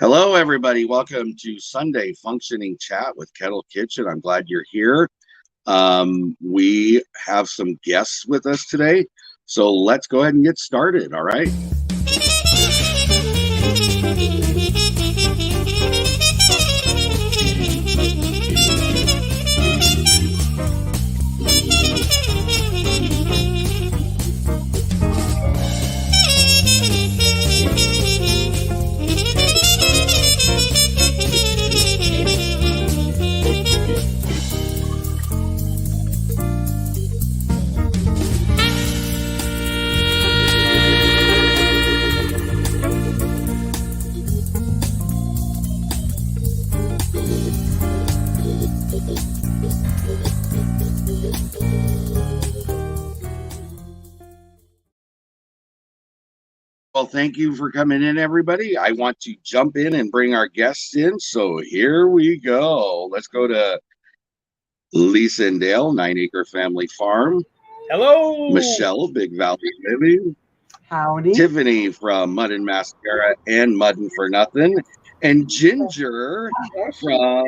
Hello, everybody. Welcome to Sunday Functioning Chat with Kettle Kitchen. I'm glad you're here. We have some guests with us today, so let's go ahead and get started. All right. Well, thank you for coming in, everybody. I want to jump in and bring our guests in. So here we go. Let's go to Lisa and Dale, 9 Acre Family Farm. Hello. Michelle, Big Valley Living. Howdy. Tiffany from Mud and Mascara and Muddin' for Nothing. And Ginger from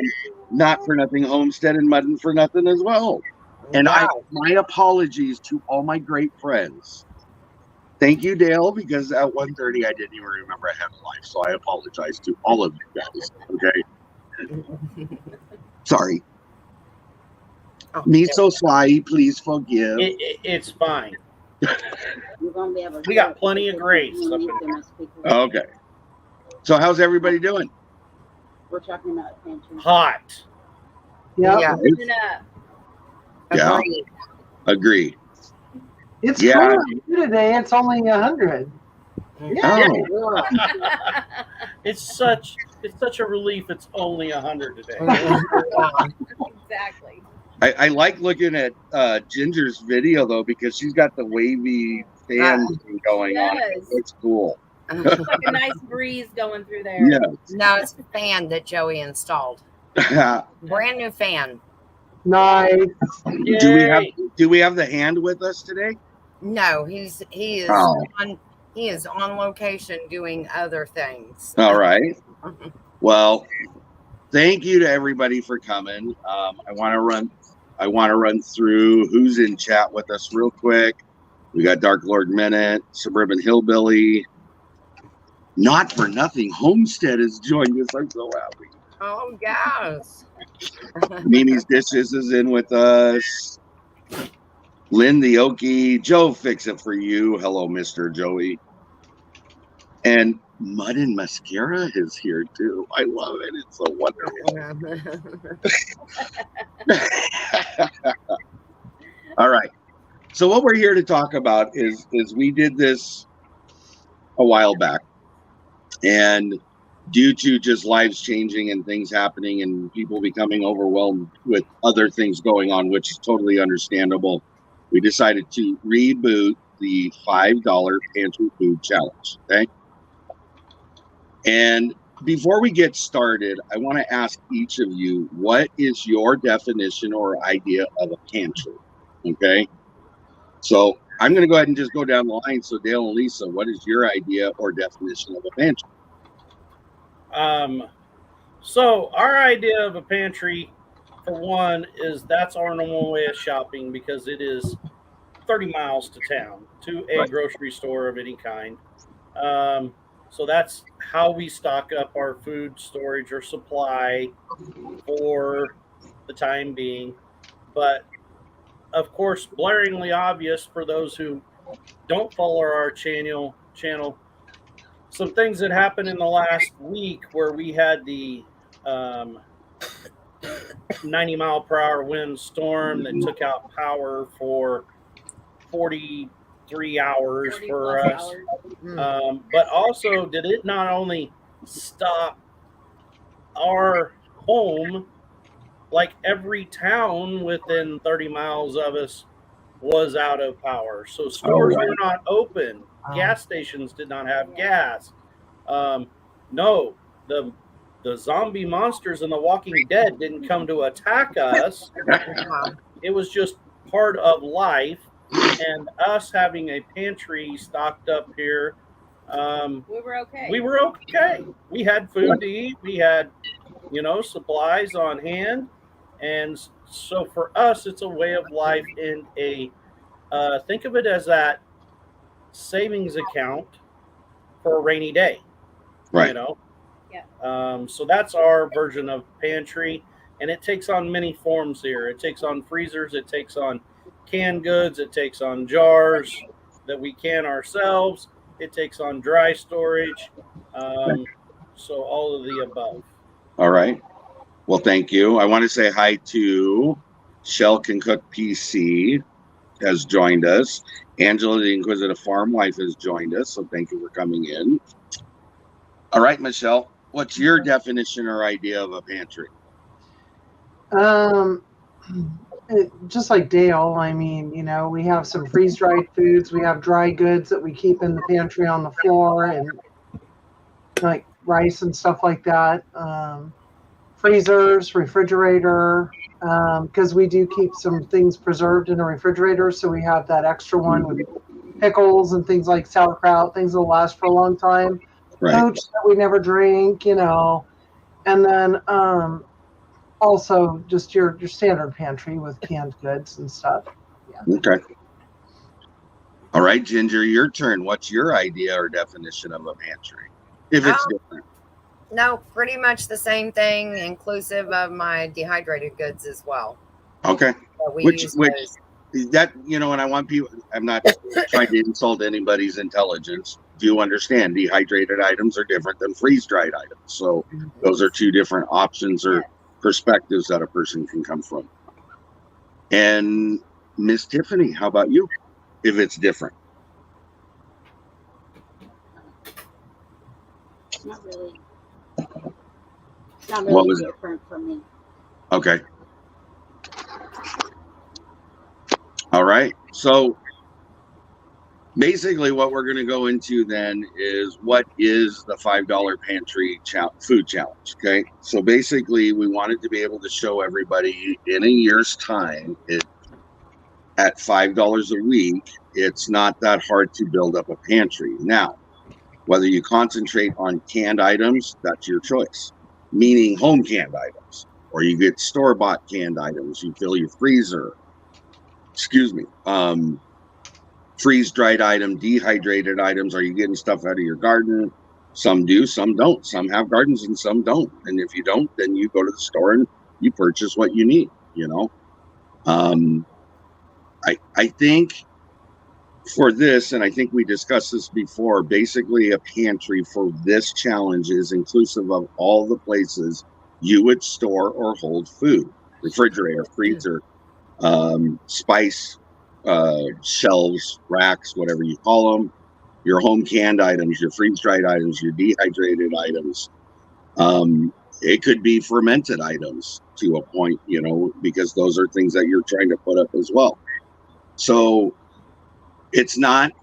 Not for Nothing Homestead and Muddin' for Nothing as well. And my apologies to all my great friends. Thank you, Dale, because at 1:30 I didn't even remember I had a life, so I apologize to all of you guys. Okay, sorry. Me so sly, please forgive. It's fine. We got plenty of grace. Okay. So how's everybody doing? We're talking about Pantry. Hot. Yeah. Yeah. Agree. It's cool today. It's only 100. Yeah. Oh. It's such a relief. It's only 100 today. Exactly. I like looking at Ginger's video though because she's got the wavy fan thing going on. It's cool. It's like a nice breeze going through there. Yeah. No, it's a fan that Joey installed. Brand new fan. Nice. Do we have the hand with us today? No, he is on location doing other things. All right. Well, thank you to everybody for coming. I want to run through who's in chat with us real quick. We got Dark Lord Minute, Suburban Hillbilly, Not for Nothing Homestead has joined us. I'm so happy. Oh yes. Mimi's Dishes is in with us. Lynn the Okie, Joe Fix It For You. Hello, Mr. Joey. And Mud and Mascara is here too. I love it. It's so wonderful. All right. So what we're here to talk about is we did this a while back, and due to just lives changing and things happening and people becoming overwhelmed with other things going on, which is totally understandable, we decided to reboot the $5 Pantry Food Challenge. Okay. And before we get started, I want to ask each of you, what is your definition or idea of a pantry? Okay. So I'm going to go ahead and just go down the line. So Dale and Lisa, what is your idea or definition of a pantry? So our idea of a pantry, for one, is that's our normal way of shopping because it is 30 miles to town to a grocery store of any kind. So that's how we stock up our food storage or supply for the time being. But of course, blaringly obvious for those who don't follow our channel, some things that happened in the last week where we had the 90-mile-per-hour wind storm that took out power for 43 hours for us. But also, did it not only stop our home, like every town within 30 miles of us was out of power. So stores were not open. Gas stations did not have gas. No, the zombie monsters in The Walking Dead didn't come to attack us. It was just part of life. And us having a pantry stocked up here We were okay. We were okay. We had food to eat. We had, supplies on hand, and so for us, it's a way of life and a think of it as that savings account for a rainy day. Right. Yeah. So that's our version of pantry, and it takes on many forms here. It takes on freezers. It takes on canned goods. It takes on jars that we can ourselves. It takes on dry storage. So all of the above. All right. Well, thank you. I want to say hi to Shell Can Cook PC has joined us. Angela, the Inquisitive Farm Wife, has joined us. So thank you for coming in. All right, Michelle, what's your definition or idea of a pantry? Just like Dale, I mean, we have some freeze-dried foods. We have dry goods that we keep in the pantry on the floor, and like rice and stuff like that. Freezers, refrigerator, because we do keep some things preserved in a refrigerator, so we have that extra one with pickles and things like sauerkraut, things that will last for a long time. Right. Hooch that we never drink, and then also just your standard pantry with canned goods and stuff. Yeah. Okay. All right, Ginger, your turn. What's your idea or definition of a pantry? If it's different. No, pretty much the same thing, inclusive of my dehydrated goods as well. Okay. So which that, and I want people, I'm not trying to insult anybody's intelligence. Do you understand? Dehydrated items are different than freeze-dried items. So those are two different options or perspectives that a person can come from. And Miss Tiffany, how about you? If it's different. It's not really different for me. Okay. All right. So basically what we're going to go into then is what is the $5 pantry food challenge. Okay. So basically we wanted to be able to show everybody in a year's time at $5 a week, it's not that hard to build up a pantry. Now, whether you concentrate on canned items, that's your choice, meaning home canned items, or you get store-bought canned items. You fill your freezer. Freeze-dried item, dehydrated items. Are you getting stuff out of your garden? Some do, some don't. Some have gardens and some don't. And if you don't, then you go to the store and you purchase what you need, I think for this, and I think we discussed this before, basically a pantry for this challenge is inclusive of all the places you would store or hold food: refrigerator, freezer, spice, shelves, racks, whatever you call them, your home canned items, your freeze-dried items, your dehydrated items. It could be fermented items to a point, because those are things that you're trying to put up as well. So it's not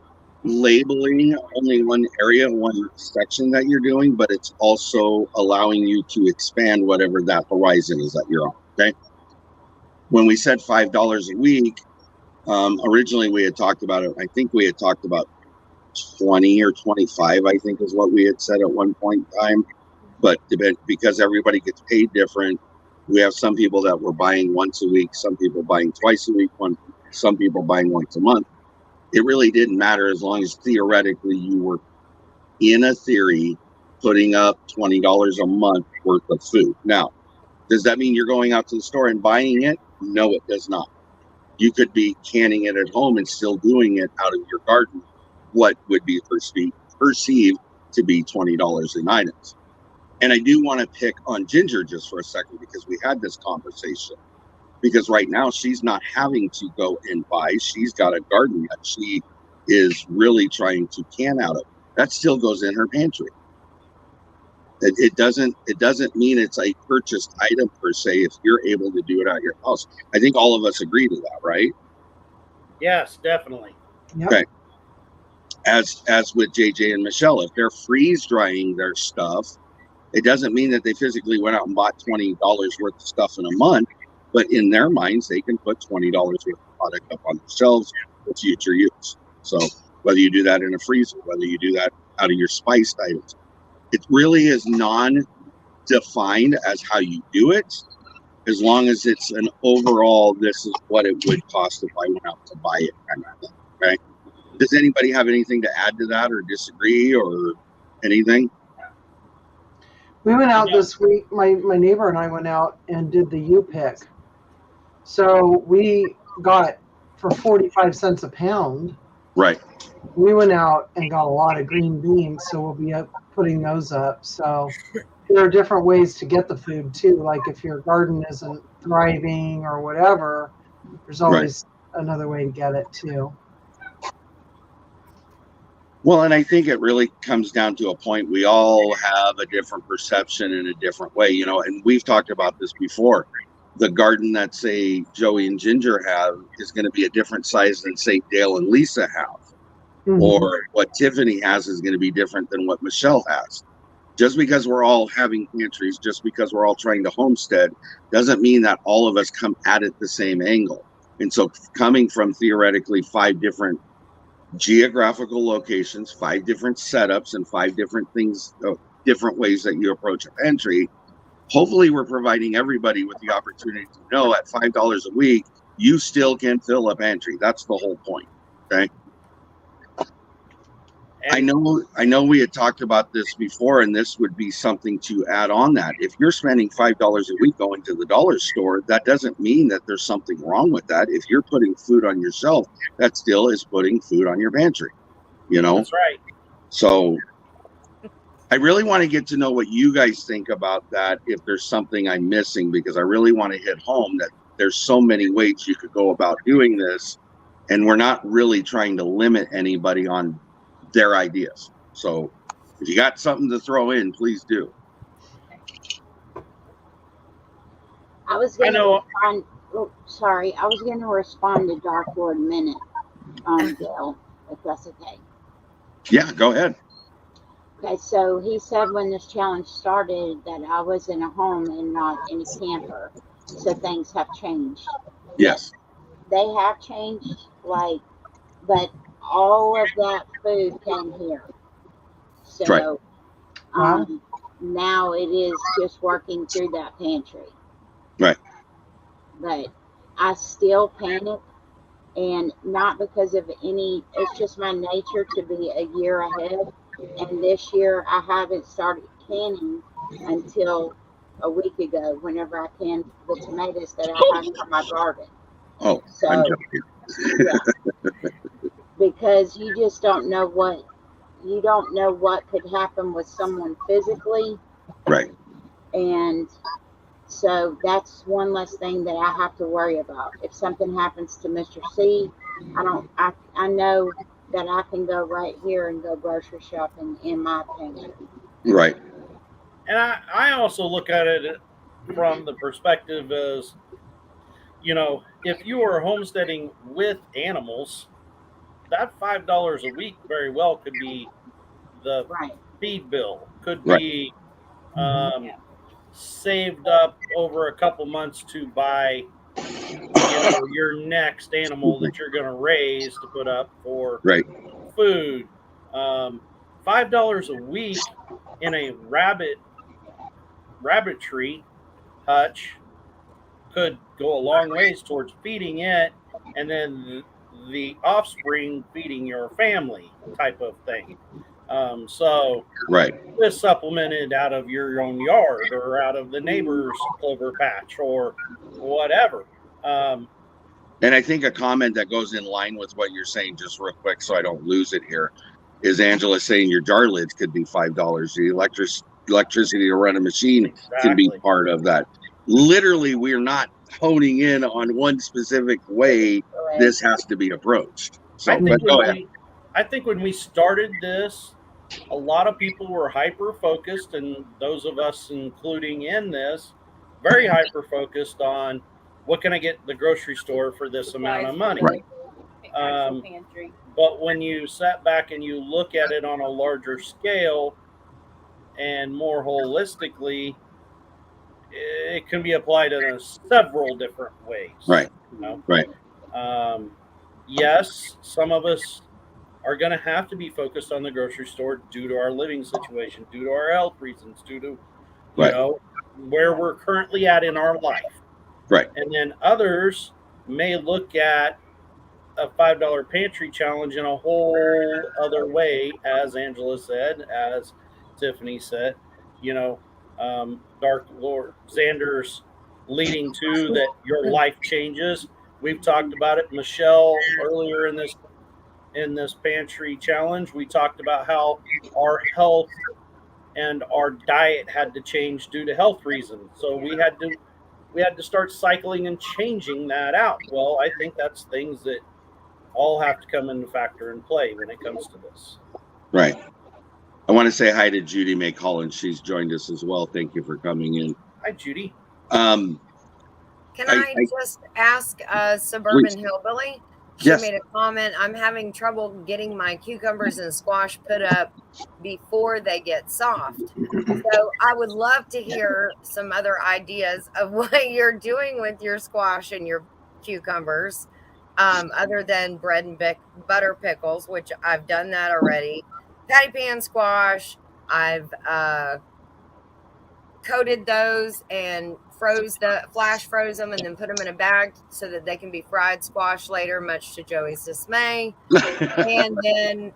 labeling only one area, one section that you're doing, but it's also allowing you to expand whatever that horizon is that you're on. Okay. When we said $5 a week, originally we had talked about it. I think we had talked about 20 or 25, I think is what we had said at one point in time. But because everybody gets paid different, we have some people that were buying once a week, some people buying twice a week, some people buying once a month. It really didn't matter as long as theoretically you were, in a theory, putting up $20 a month worth of food. Now, does that mean you're going out to the store and buying it? No, it does not. You could be canning it at home and still doing it out of your garden. What would be perceived to be $20 in items. And I do want to pick on Ginger just for a second because we had this conversation. Because right now she's not having to go and buy. She's got a garden that she is really trying to can out of. That still goes in her pantry. It doesn't mean it's a purchased item per se if you're able to do it at your house. I think all of us agree to that, right? Yes, definitely. Yep. Okay. As with JJ and Michelle, if they're freeze drying their stuff, it doesn't mean that they physically went out and bought $20 worth of stuff in a month, but in their minds, they can put $20 worth of product up on the shelves for future use. So whether you do that in a freezer, whether you do that out of your spiced items. It really is non-defined as how you do it, as long as it's an overall, this is what it would cost if I went out to buy it kind of thing. Okay. Does anybody have anything to add to that or disagree or anything? We went out this week. My neighbor and I went out and did the U-Pick. So we got for 45 cents a pound. Right. We went out and got a lot of green beans, so we'll be putting those up. So there are different ways to get the food too. Like if your garden isn't thriving or whatever, there's always another way to get it too. Well, and I think it really comes down to a point. We all have a different perception in a different way, you know, and we've talked about this before. The garden that, say, Joey and Ginger have is going to be a different size than, say, Dale and Lisa have. Mm-hmm. Or what Tiffany has is going to be different than what Michelle has. Just because we're all having pantries, just because we're all trying to homestead, doesn't mean that all of us come at it the same angle. And so coming from theoretically 5 different geographical locations, 5 different setups, and 5 different things, different ways that you approach a pantry, hopefully we're providing everybody with the opportunity to know at $5 a week, you still can fill a pantry. That's the whole point. Okay. I know we had talked about this before, and this would be something to add on that. If you're spending $5 a week going to the dollar store, that doesn't mean that there's something wrong with that. If you're putting food on your shelf, that still is putting food on your pantry, you know? That's right. So I really want to get to know what you guys think about that, if there's something I'm missing, because I really want to hit home that there's so many ways you could go about doing this, and we're not really trying to limit anybody on their ideas. So if you got something to throw in, please do. I was going to respond. Oh, sorry. I was going to respond to Dark Lord Minute on Dale, if that's okay. Yeah, go ahead. Okay, so he said when this challenge started that I was in a home and not in a camper. So things have changed. Yes. They have changed, but all of that food came here. So now it is just working through that pantry. Right. But I still panic, and not because of it's just my nature to be a year ahead. And this year I haven't started canning until a week ago, whenever I canned the tomatoes that I have from my garden. Oh, so, I'm joking. Yeah. Because you just don't know what could happen with someone physically. Right. And so that's one less thing that I have to worry about. If something happens to Mr. C, I know that I can go right here and go grocery shopping in my pantry. Right. And I also look at it from the perspective as, you know, if you are homesteading with animals, that $5 a week very well could be the feed bill, could be saved up over a couple months to buy, you know, your next animal that you're going to raise to put up for food. $5 a week in a rabbitry hutch could go a long ways towards feeding it, and then the offspring feeding your family type of thing. So this supplemented out of your own yard or out of the neighbor's clover patch or whatever. And I think a comment that goes in line with what you're saying, just real quick so I don't lose it here, is Angela saying your jar lids could be $5. The electricity to run a machine can be part of that. Literally, we're not honing in on one specific way this has to be approached. So, I think when we started this, a lot of people were hyper focused, and those of us including in this, very hyper focused on what can I get at the grocery store for this amount of money. But when you sat back and you look at it on a larger scale and more holistically, it can be applied in several different ways. Right. You know? Yes, some of us are going to have to be focused on the grocery store due to our living situation, due to our health reasons, due to, Right. where we're currently at in our life. Right. And then others may look at a $5 pantry challenge in a whole other way, as Angela said, as Tiffany said, Dark Lord Xander's leading to that your life changes. We've talked about it. Michelle, earlier in this pantry challenge, we talked about how our health and our diet had to change due to health reasons. So we had to start cycling and changing that out. Well, I think that's things that all have to come into factor and play when it comes to this. Right. I want to say hi to Judy May Collins. She's joined us as well. Thank you for coming in. Hi, Judy. Can I just ask Suburban Please. Hillbilly? She Yes. made a comment. I'm having trouble getting my cucumbers and squash put up before they get soft. So I would love to hear some other ideas of what you're doing with your squash and your cucumbers, other than bread and butter pickles, which I've done that already. Patty pan squash, I've coated those and flash froze them and then put them in a bag so that they can be fried squash later, much to Joey's dismay. And then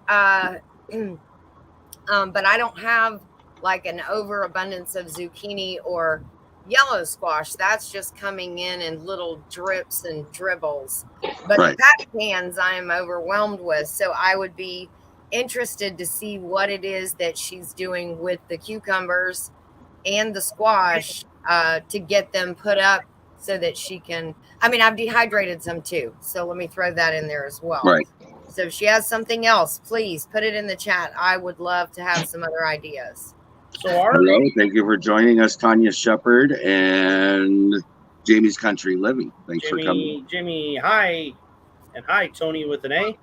but I don't have like an overabundance of zucchini or yellow squash. That's just coming in little drips and dribbles. But Right. the patty pans I am overwhelmed with, so I would be interested to see what it is that she's doing with the cucumbers and the squash to get them put up so that she can. I've dehydrated some too, so let me throw that in there as well. Right. So if she has something else, please put it in the chat. I would love to have some other ideas. So Hello. Thank you for joining us, Tanya Shepard and Jamie's Country Living. Thanks for coming. Jimmy, hi. And hi, Tony with an A.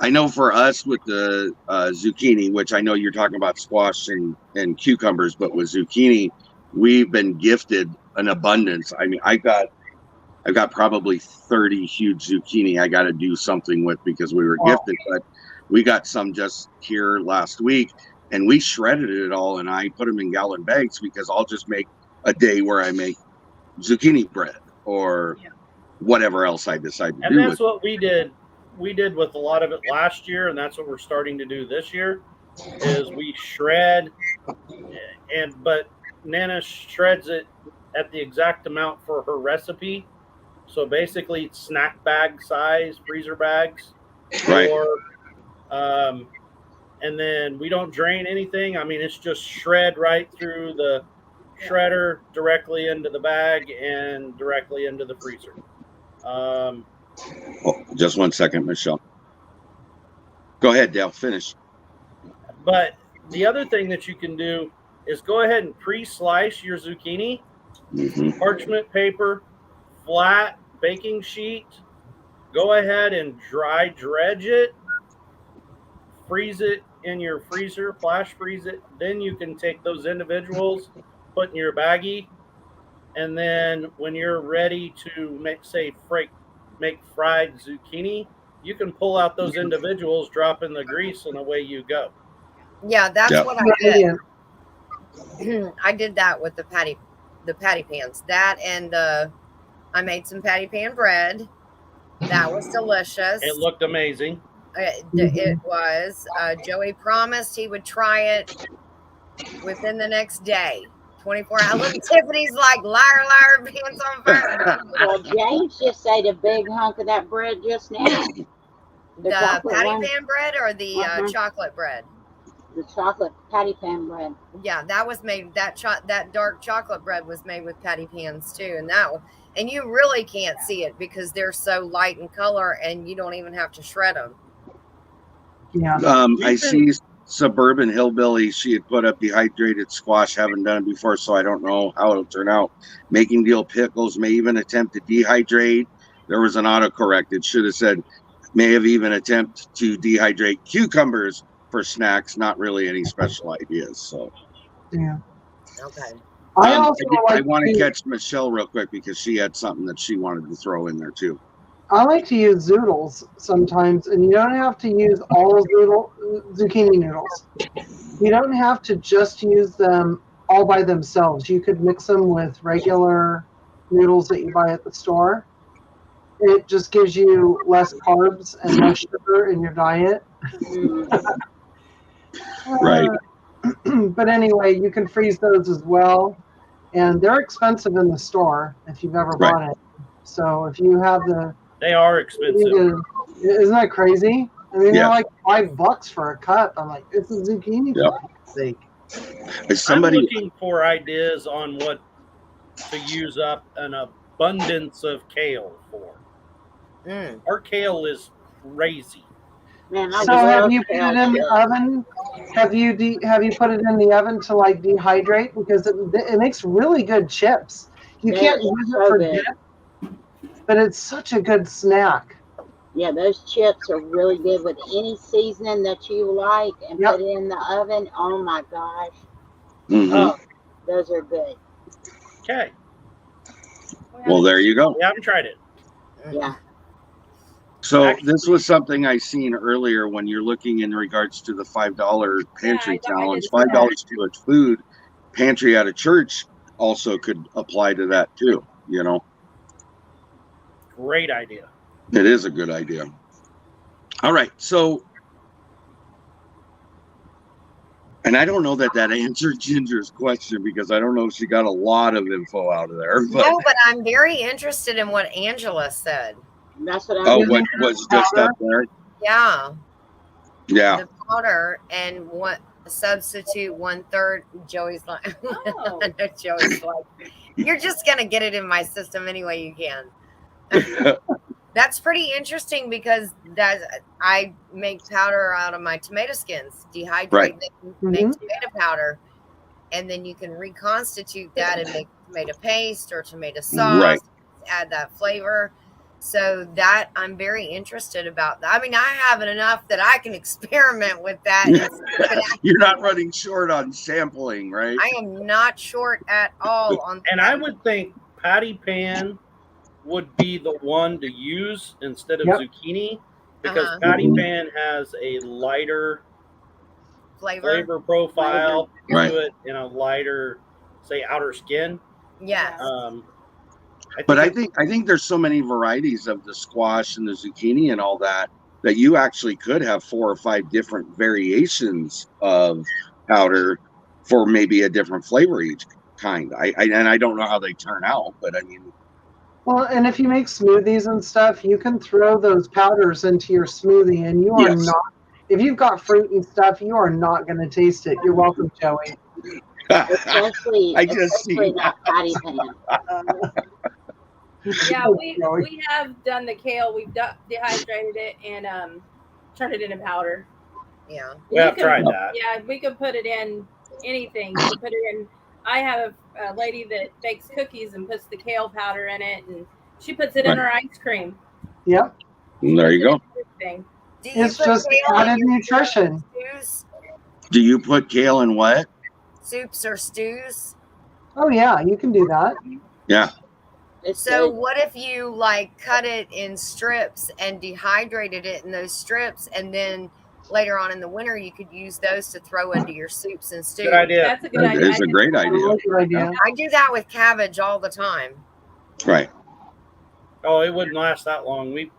I know for us with the zucchini, which I know you're talking about squash and cucumbers, but with zucchini, we've been gifted an abundance. I've got probably 30 huge zucchini I got to do something with because we were gifted, but we got some just here last week and we shredded it all and I put them in gallon bags because I'll just make a day where I make zucchini bread or whatever else I decide to do. And that's what we did. We did with a lot of it last year, and that's what we're starting to do this year. Is we shred, but Nana shreds it at the exact amount for her recipe. So basically, it's snack bag size, freezer bags, Right. And then we don't drain anything. It's just shred right through the shredder directly into the bag and directly into the freezer. Just 1 second, Michelle. Go ahead, Dale. Finish. But the other thing that you can do is go ahead and pre-slice your zucchini, parchment paper, flat baking sheet. Go ahead and dry dredge it, freeze it in your freezer, flash freeze it. Then you can take those individuals, put in your baggie, and then when you're ready to make fried zucchini, you can pull out those individuals, drop in the grease, and away you go. Yeah, that's what I did. I did that with the patty pans. That and I made some patty pan bread. That was delicious. It looked amazing. It was. Joey promised he would try it within the next day. 24 hours. Look, Tiffany's like, liar, pants on fire. Well, James just ate a big hunk of that bread just now. The patty pan bread or the chocolate bread? The chocolate patty pan bread. Yeah, that was made. That dark chocolate bread was made with patty pans too, and you really can't see it because they're so light in color, and you don't even have to shred them. Yeah. I see Suburban Hillbilly. She had put up dehydrated squash. Haven't done it before, so I don't know how it'll turn out. Making deal pickles. May even attempt to dehydrate. There was an autocorrect. It should have said may have even attempt to dehydrate cucumbers for snacks. Not really any special ideas. So Yeah. Okay. I also I want to catch Michelle real quick because she had something that she wanted to throw in there too. I like to use zoodles sometimes, and you don't have to use all zucchini noodles. You don't have to just use them all by themselves. You could mix them with regular noodles that you buy at the store. It just gives you less carbs and less sugar in your diet. Right. But anyway, you can freeze those as well. And they're expensive in the store if you've ever Right. bought it. So if you have They are expensive. isn't that crazy? I mean, they're Yes. like $5 for a cup. I'm like, it's a zucchini Yep. for God's sake. Is somebody I'm looking for ideas on what to use up an abundance of kale for. Mm. Our kale is crazy. Man, I So have love you put kale it in the chips. oven? Have you put it in the oven to like dehydrate, because it makes really good chips. You They're can't use it so for good. dip, but it's such a good snack. Yeah, those chips are really good with any seasoning that you like, and Yep. put it in the oven. Oh my gosh, Mhm. oh, those are good. Okay. Well, there you go. We haven't tried it. Yeah. So Actually- this was something I seen earlier when you're looking in regards to the $5 pantry I challenge. did see that. $5 too much food. Pantry at a church also could apply to that too. You know, Great idea. it is a good idea. All right, so, and I don't know that answered Ginger's question, because I don't know if she got a lot of info out of there. But No, but I'm very interested in what Angela said. That's what oh, I'm what was just up there? Yeah, Yeah, the powder and what substitute 1/3. Joey's like, Oh. I know Joey's like, you're just gonna get it in my system any way you can. That's pretty interesting, because I make powder out of my tomato skins, dehydrate Right. them, make tomato powder, and then you can reconstitute that and make tomato paste or tomato sauce, Right. add that flavor. So that I'm very interested about that. I mean, I have it enough that I can experiment with that. And see if it actually You're not running short on sampling, right? I am not short at all on And I would think patty pan would be the one to use instead of Yep. zucchini, because Uh-huh. patty Mhm. pan has a lighter flavor. profile Right. to it, and a lighter, say, outer skin. Yes. But I think there's so many varieties of the squash and the zucchini and all that you actually could have 4 or 5 different variations of powder for maybe a different flavor each kind. I don't know how they turn out, but I mean, Well, and if you make smoothies and stuff, you can throw those powders into your smoothie, and you are Yes. not. If you've got fruit and stuff, you are not going to taste it. You're welcome, Joey. especially I just especially see that patty pan. Yeah, we have done the kale. We've dehydrated it and turned it into powder. Yeah. We have You tried can- that. Yeah, we could put it in anything. You can put it in. I have a lady that bakes cookies and puts the kale powder in it, and she puts it in Right. her ice cream. Yep, there you go. Everything. Do you it's put just kale in added your nutrition. stews? Do you put kale in what? Soups or stews? Oh yeah, you can do that. Yeah. It's So good. what if you like cut it in strips and dehydrated it in those strips, and then later on in the winter you could use those to throw into your soups and stews? Good idea. That's a good That idea. is a great idea. Good idea. I do that with cabbage all the time. Right. Oh, it wouldn't last that long. We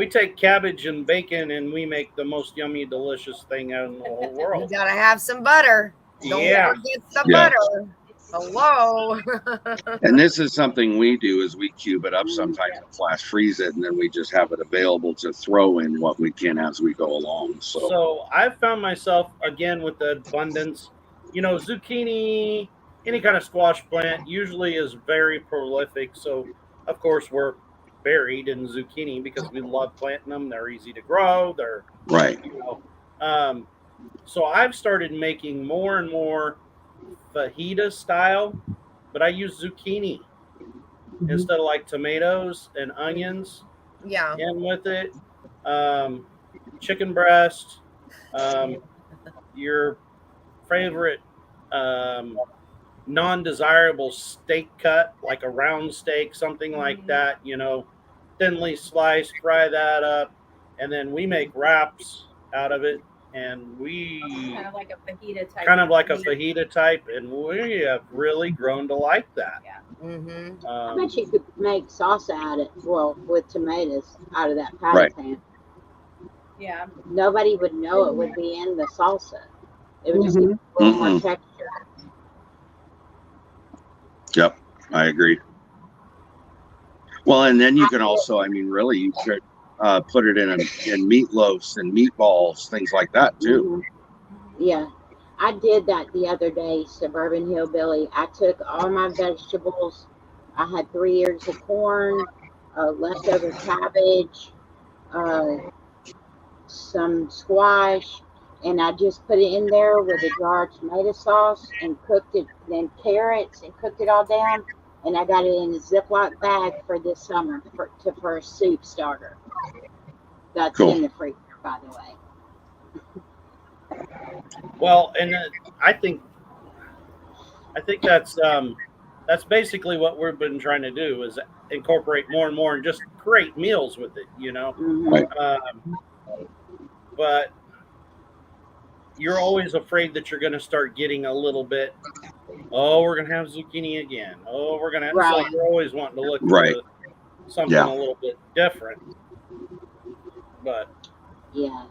take cabbage and bacon and we make the most yummy, delicious thing out in the whole You world. gotta have some butter. Don't Yeah. forget the Yeah. butter. Hello. And this is something we do, is we cube it up sometimes and flash freeze it, and then we just have it available to throw in what we can as we go along. So I've found myself, again, with the abundance, zucchini, any kind of squash plant usually is very prolific. So, of course, we're buried in zucchini because we love planting them. They're easy to grow. They're, Right. So I've started making more and more fajita style, but I use zucchini instead of like tomatoes and onions Yeah. in with it. Chicken breast, your favorite non-desirable steak cut, like a round steak, something like that. thinly sliced, fry that up, and then we make wraps out of it, and we Kind of like a fajita type. kind of like a fajita type, and we have really grown to like that. Yeah. Mm-hmm. I bet you could make salsa out of it, well, with tomatoes out of that patty Right. pan. Yeah. Nobody would know it would be in the salsa. It would just be Mhm. a little more texture. Yep, I agree. Well, and then you can also, I mean, really, you could put it in meatloafs and meatballs, things like that too. Yeah. I did that the other day, Suburban Hillbilly. I took all my vegetables. I had 3 ears of corn, leftover cabbage, some squash, and I just put it in there with a jar of tomato sauce and cooked it, then carrots, and cooked it all down. And I got it in a Ziploc bag for this summer for a soup starter. That's Cool. in the freezer, by the way. Well, and I think that's basically what we've been trying to do is incorporate more and more and just create meals with it, you know. Right. But you're always afraid that you're going to start getting a little bit. Oh, we're going to have zucchini again. Oh, we're going to. Right. So you're always wanting to look Right. for something a little bit different. But Yeah.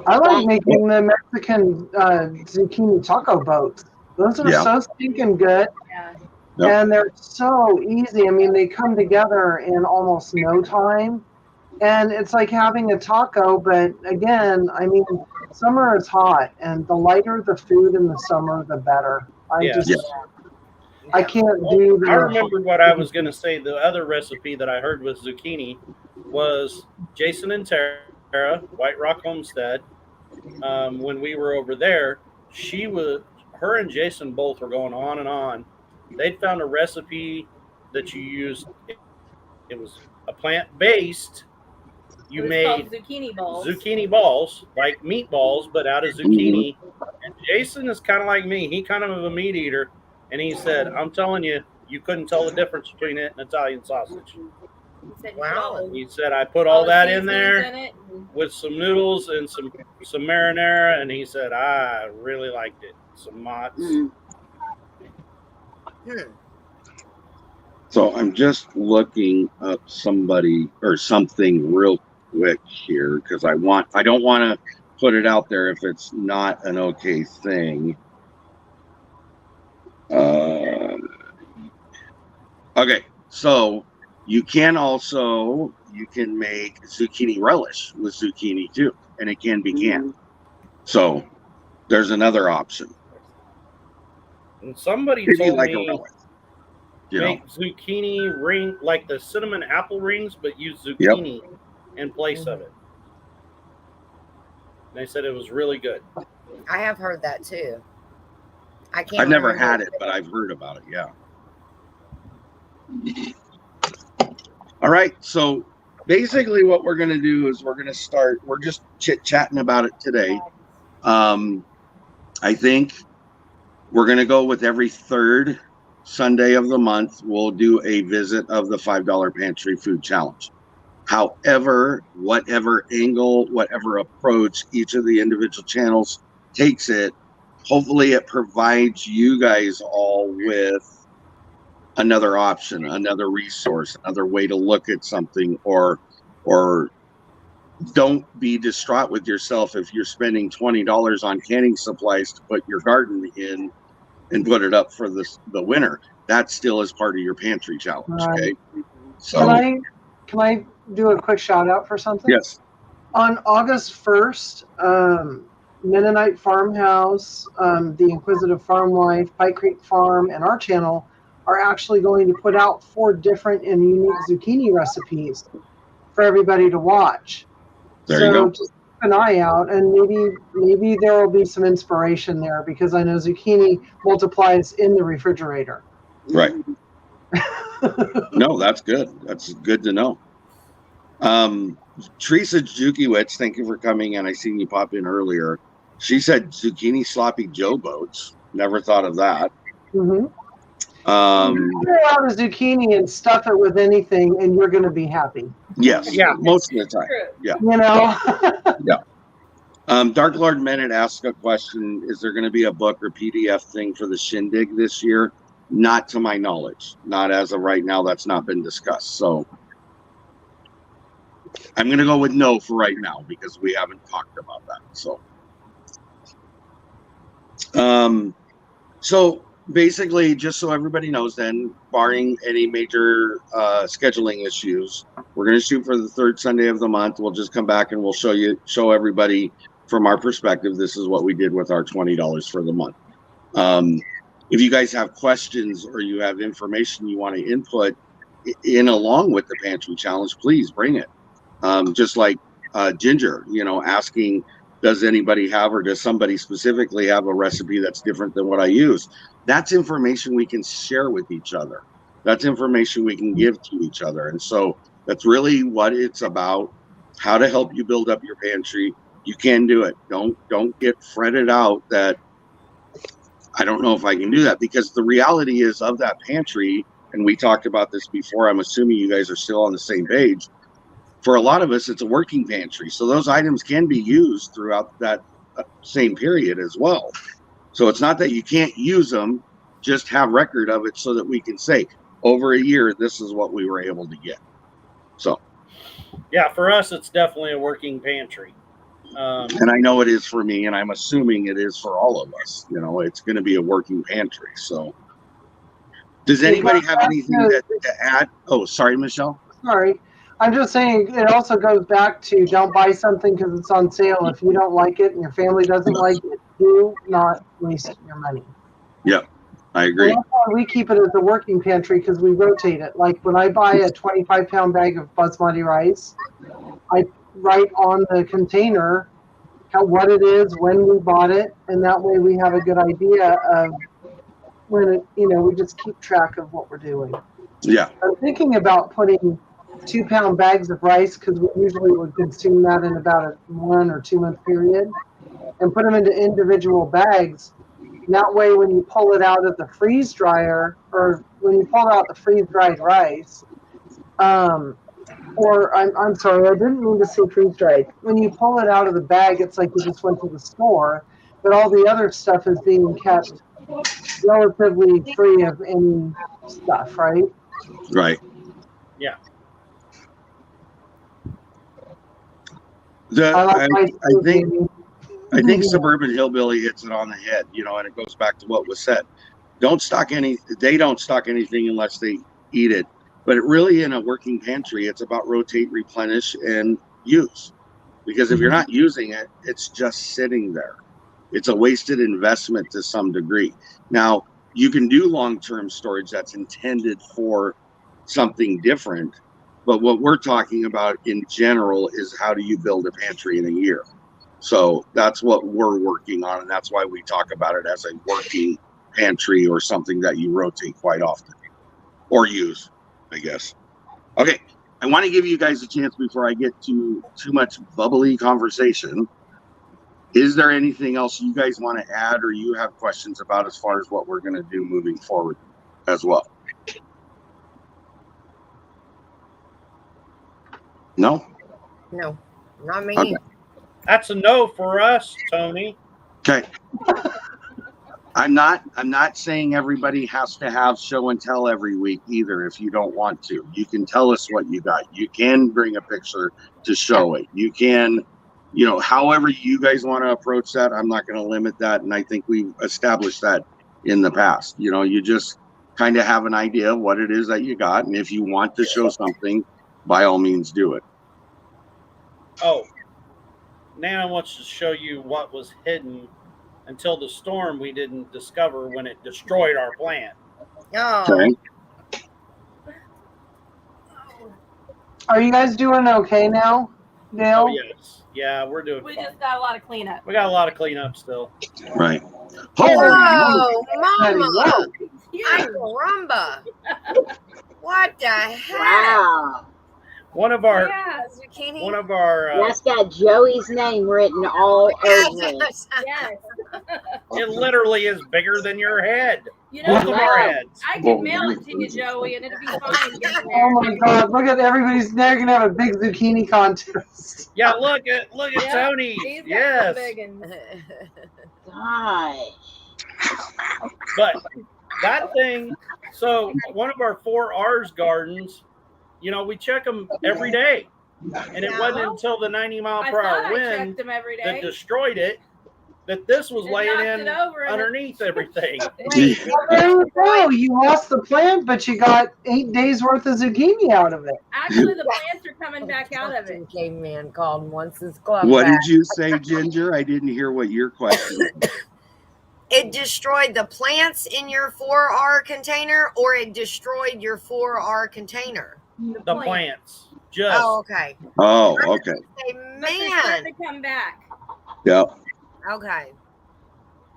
I like making the Mexican zucchini taco boats. Those are Yeah. so stinking good, Yeah. Yep. and they're so easy. I mean, they come together in almost no time, and it's like having a taco. But again, I mean, summer is hot, and the lighter the food in the summer, the better. I can't do. I remembered what I was going to say. The other recipe that I heard with zucchini was Jason and Tara, White Rock Homestead. When we were over there, her and Jason both were going on and on. They'd found a recipe that you used. It was a plant-based. You It was made called zucchini balls, like meatballs, but out of zucchini. And Jason is kind of like me. He kind of a meat eater. And he said, I'm telling you, you couldn't tell the difference between it and Italian sausage. He said, Wow. He said, I put all that in seasonings there in it, and with some noodles and some marinara. And he said, I really liked it. Some mozz. Mm. So I'm just looking up somebody or something real quick here because I don't want to put it out there if it's not an okay thing. Okay, so you can make zucchini relish with zucchini too, and it can be canned. So there's another option. And somebody Maybe told like a me relish. You know? make zucchini ring like the cinnamon apple rings, but use zucchini in place of it. And they said it was really good. I have heard that too. I can't. I've never remember. had it, but I've heard about it. Yeah. All right. So basically, what we're going to do is we're just chit-chatting about it today. I think we're going to go with every third Sunday of the month. We'll do a visit of the $5 Pantry Food Challenge. However, whatever angle, whatever approach each of the individual channels takes it, hopefully it provides you guys all with another option, another resource, another way to look at something, or don't be distraught with yourself if you're spending $20 on canning supplies to put your garden in and put it up for the winter. That still is part of your pantry challenge. Okay. So Can I do a quick shout out for something? Yes. On August 1st, Mennonite Farmhouse, the Inquisitive Farm Life, Pike Creek Farm, and our channel are actually going to put out 4 different and unique zucchini recipes for everybody to watch. There you go. Just keep an eye out, and maybe there will be some inspiration there because I know zucchini multiplies in the refrigerator. Right. No, that's good. That's good to know. Teresa Jukiewicz, thank you for coming in. I seen you pop in earlier. She said zucchini sloppy Joe boats. Never thought of that. Mm-hmm. Pull out a zucchini and stuff it with anything, and you're going to be happy. Yes, Yeah. most of the time. True. Yeah. You know. Dark Lord Menet asked a question: is there going to be a book or PDF thing for the shindig this year? Not to my knowledge. Not as of right now. That's not been discussed. So I'm going to go with no for right now because we haven't talked about that. So basically, just so everybody knows, then, barring any major scheduling issues, we're going to shoot for the third Sunday of the month. We'll just come back and we'll show everybody from our perspective. This is what we did with our $20 for the month. If you guys have questions or you have information you want to input in along with the pantry challenge, please bring it. Just like Ginger, asking, does anybody have, or does somebody specifically have a recipe that's different than what I use? That's information we can share with each other. That's information we can give to each other. And so that's really what it's about, how to help you build up your pantry. You can do it. Don't get fretted out that I don't know if I can do that, because the reality is of that pantry, and we talked about this before, I'm assuming you guys are still on the same page. For a lot of us, it's a working pantry. So those items can be used throughout that same period as well. So it's not that you can't use them, just have record of it so that we can say, over a year, this is what we were able to get. So. Yeah, for us, it's definitely a working pantry. And I know it is for me, and I'm assuming it is for all of us. It's going to be a working pantry. So does anybody have anything to add? Oh, sorry, Michelle. Sorry. I'm just saying it also goes back to don't buy something because it's on sale. If you don't like it and your family doesn't like it, do not waste your money. Yep, I agree. And that's why we keep it as a working pantry, because we rotate it. Like when I buy a 25-pound bag of basmati rice, I write on the container what it is, when we bought it, and that way we have a good idea of when it, we just keep track of what we're doing. Yeah. I'm thinking about putting 2-pound bags of rice, because we usually would consume that in about a 1 or 2 month period, and put them into individual bags. And that way, when you pull it out of the freeze dryer, or when you pull out the freeze dried rice, or I'm sorry, I didn't mean to say freeze dried. When you pull it out of the bag, it's like you just went to the store, but all the other stuff is being kept relatively free of any stuff, right? Right. Yeah. I think Suburban Hillbilly hits it on the head, and it goes back to what was said. They don't stock anything unless they eat it. But it really, in a working pantry, it's about rotate, replenish, and use. Because if you're not using it, it's just sitting there. It's a wasted investment to some degree. Now, you can do long-term storage that's intended for something different. But what we're talking about in general is how do you build a pantry in a year? So that's what we're working on, and that's why we talk about it as a working pantry or something that you rotate quite often or use, I guess. Okay, I want to give you guys a chance before I get to too much bubbly conversation. Is there anything else you guys want to add or you have questions about as far as what we're going to do moving forward as well? No? No, not me. Okay. That's a no for us, Tony. Okay. I'm not saying everybody has to have show and tell every week either. If you don't want to, you can tell us what you got. You can bring a picture to show it. You can, however you guys want to approach that. I'm not going to limit that. And I think we've established that in the past. You just kind of have an idea of what it is that you got. And if you want to show something, by all means do it. Oh, Nana wants to show you what was hidden until the storm we didn't discover when it destroyed our plant. Oh. Okay. Are you guys doing okay now, Dale? Oh, yes. Yeah, we're doing We fine. just got a lot of cleanup. We got a lot of cleanup still. Right. Oh, Mama! Whoa. Ay, caramba! What the heck? Wow. One of our Zucchini? one of our That's got Joey's name written all over it. Yes. it literally is bigger than your head. You know, Both of our heads. I could mail it to you, Joey, and it'd be fine getting Oh there. my God! Look at everybody's. They're gonna have a big zucchini contest. Yeah, look at Yeah, Tony. He's got Yes. some big ones. Gosh. But that thing, so one of our 4R's gardens, you know, we check them every day. And it wasn't until the 90 mile I per thought hour I wind checked them every that day. destroyed it that this was It laying knocked in it over and underneath everything. Wait, There you go. You lost the plant, but you got 8 days worth of zucchini out of it. Actually, the plants are coming back out of it. Caveman called and wants his club What back. did you say, Ginger? I didn't hear what your question was. It destroyed the plants in your 4R container, or it destroyed your 4R container? The plants. Just. Oh, okay. Oh, okay. Say, But they're man. starting to come back. Yeah. Okay.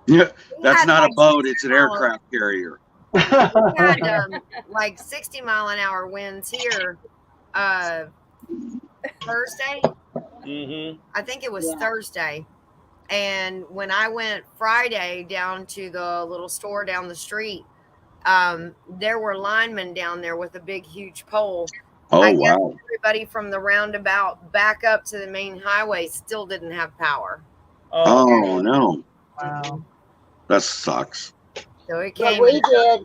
Yeah. That's had not a like boat, 60 it's an mile- aircraft carrier. We had like 60 mile an hour winds here Thursday. Mm-hmm. I think it was Yeah. Thursday. And when I went Friday down to the little store down the street, there were linemen down there with a big, huge pole. Oh, I guess wow. everybody from the roundabout back up to the main highway still didn't have power. Oh, no. Wow. That sucks. So it But came. we did.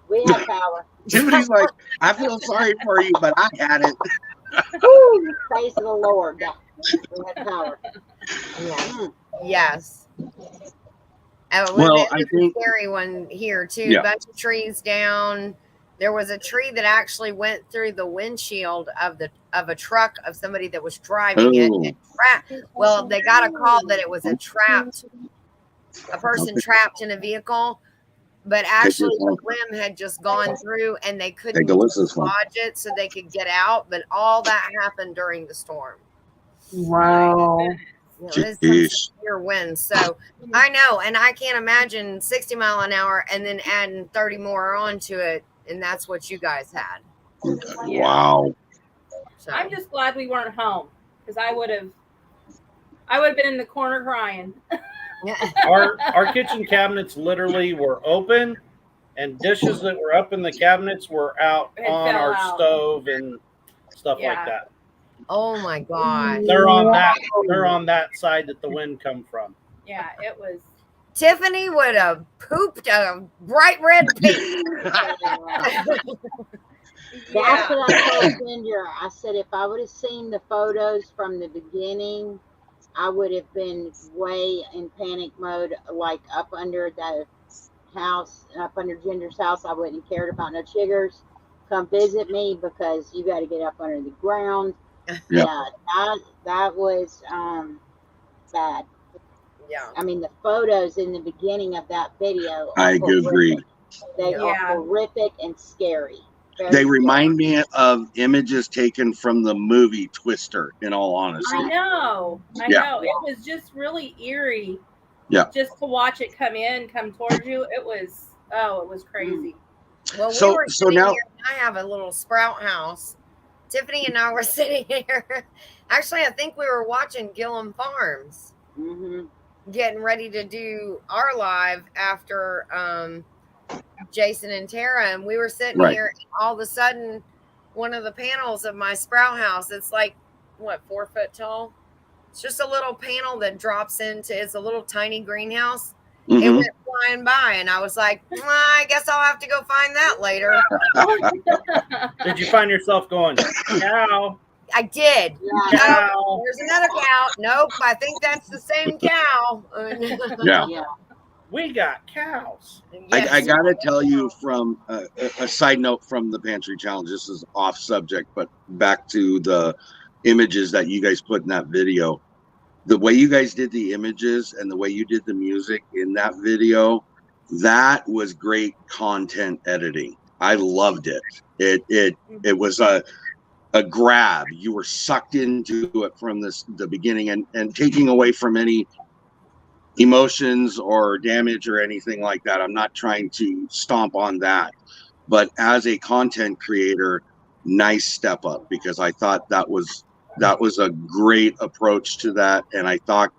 We had power. Tiffany's like, I feel sorry for you, but I had it. Woo! Praise the Lord. We had power. Yeah. Yes. It Well, was I a think- scary one here too. Yeah. A bunch of trees down. There was a tree that actually went through the windshield of a truck of somebody that was driving it. Oh. And well, they got a call that it was a person trapped in a vehicle, but actually the limb had just gone through and they couldn't Take a listen to this one. dodge it so they could get out. But all that happened during the storm. Wow. You know, it's some Jeez. severe winds. So I know, and I can't imagine 60 mile an hour and then adding 30 more onto it, and that's what you guys had. Wow. So I'm just glad we weren't home because I would have been in the corner crying. Our kitchen cabinets literally were open, and dishes that were up in the cabinets were out It on fell our out. stove and stuff Yeah. like that. oh my god, They're on that side that the wind come from. Yeah, it was. Tiffany would have pooped a bright red pink. That's what I told Ginger. I said if I would have seen the photos from the beginning, I would have been way in panic mode, like up under the house, up under Ginger's house. I wouldn't have cared about no chiggers. Come visit me because you got to get up under the ground. Yeah, that was bad. Yeah. I mean, the photos in the beginning of that video. I agree. They Yeah. are horrific and scary. Very They scary. remind me of images taken from the movie Twister, in all honesty. I know. Yeah. It was just really eerie. Yeah. Just to watch it come towards you. It was crazy. Well, So- we were so sitting now- here. I have a little sprout house. Tiffany and I were sitting here. Actually, I think we were watching Gillum Farms, Mhm. getting ready to do our live after Jason and Tara, and we were sitting Right. here. And all of a sudden, one of the panels of my sprout house, it's like what, 4 foot tall. It's just a little panel that drops into. It's a little tiny greenhouse. It Mhm. went flying by, and I was like, I guess I'll have to go find that later. Did you find yourself going, cow, I did. Yeah. cow? There's another cow. Nope, I think that's the same cow. Yeah. Yeah. We got cows. I Yes. got to tell you from a side note from the Pantry Challenge, this is off subject, but back to the images that you guys put in that video. The way you guys did the images and the way you did the music in that video, that was great content editing. I loved it. It was a grab. You were sucked into it from the beginning and taking away from any emotions or damage or anything like that. I'm not trying to stomp on that, but as a content creator, nice step up, because I thought that was a great approach to that, and I thought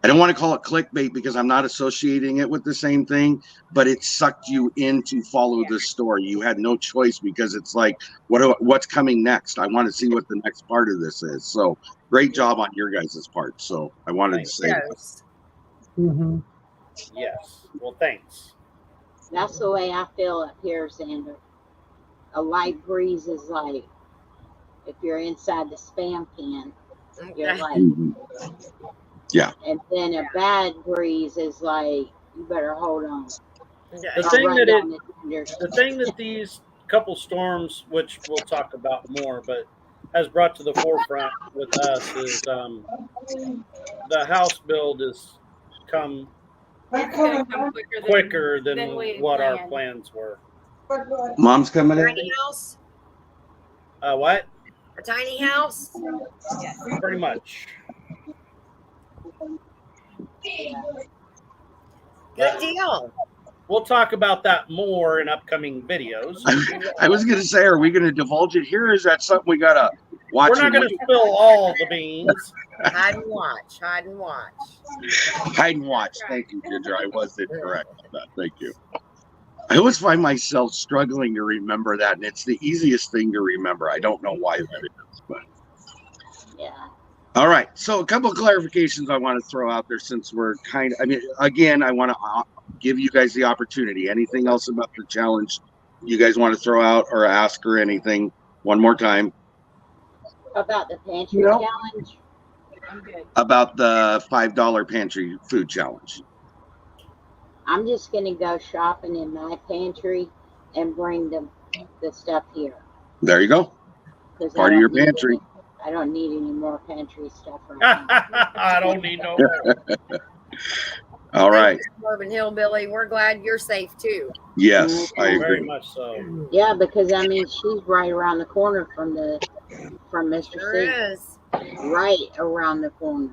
I don't want to call it clickbait because I'm not associating it with the same thing, but it sucked you in to follow the story. You had no choice because it's like, what's coming next? I want to see what the next part of this is. So great job on your guys' part. So I wanted to say that. Yes. Mm-hmm. Yes. Well, thanks. That's the way I feel up here, Xander. A light breeze is like if you're inside the Spam can, you're Okay. like, Mhm. Yeah. and then a bad breeze is like you better hold on. The I'll thing run that down the tenders. the thing that these couple storms, which we'll talk about more, but has brought to the forefront with us is the house build has come It's going to come quicker than than we what our planned. plans were. Mom's coming in. Tiny house? What? A tiny house? Yes. Pretty much. Good deal. We'll talk about that more in upcoming videos. I was going to say, are we going to divulge it here? Or is that something we got to watch? We're not going to spill all the beans. Hide and watch. Hide and watch. Hide and watch. Thank you, Ginger. I was incorrect on that. Thank you. I always find myself struggling to remember that, and it's the easiest thing to remember. I don't know why that is, but Yeah. all right. So a couple of clarifications I want to throw out there since we're kind of, I mean, again, I want to give you guys the opportunity. Anything else about the challenge you guys want to throw out or ask or anything one more time About the pantry Nope. challenge. I'm good. about the $5 pantry food challenge? I'm just gonna go shopping in my pantry and bring the stuff here. There you go. 'Cause Part of your pantry. I don't need any more pantry stuff right now. I don't need no more. All right. Urban Hillbilly, we're glad you're safe too. Yes, I Very agree. much so. Yeah, because I mean she's right around the corner from Mr. Sure C. is. Right around the corner.